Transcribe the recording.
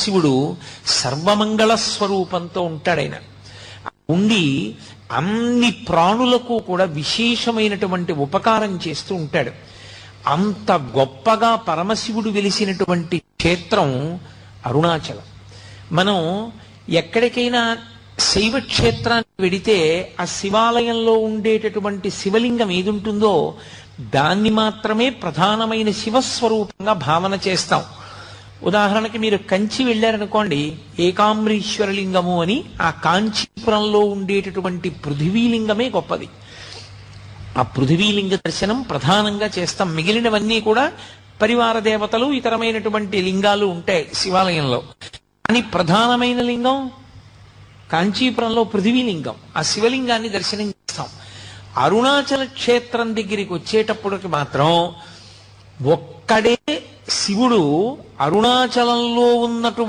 శివుడు సర్వమంగళ స్వరూపంతో ఉంటాడాయన. ఉండి అన్ని ప్రాణులకు కూడా విశేషమైనటువంటి ఉపకారం చేస్తూ ఉంటాడు. అంత గొప్పగా పరమశివుడు వెలిసినటువంటి క్షేత్రం అరుణాచలం. మనం ఎక్కడికైనా శైవ క్షేత్రానికి వెడితే ఆ శివాలయంలో ఉండేటటువంటి శివలింగం ఏదుంటుందో దాన్ని మాత్రమే ప్రధానమైన శివస్వరూపంగా భావన చేస్తాం. ఉదాహరణకి మీరు కంచి వెళ్ళారనుకోండి, ఏకాంబరీశ్వరలింగము అని ఆ కాంచీపురంలో ఉండేటటువంటి పృథివీలింగమే గొప్పది. ఆ పృథివీలింగ దర్శనం ప్రధానంగా చేస్తాం. మిగిలినవన్నీ కూడా పరివార దేవతలు ఇతరమైనటువంటి లింగాలు ఉంటాయి శివాలయంలో. కానీ ప్రధానమైన లింగం కాంచీపురంలో పృథివీలింగం. ఆ శివలింగాన్ని దర్శనం చేస్తాం. అరుణాచల క్షేత్రం దగ్గరికి వచ్చేటప్పటికి మాత్రం ఒక్కడే శివుడు అరుణాచలంలో ఉన్నటువంటి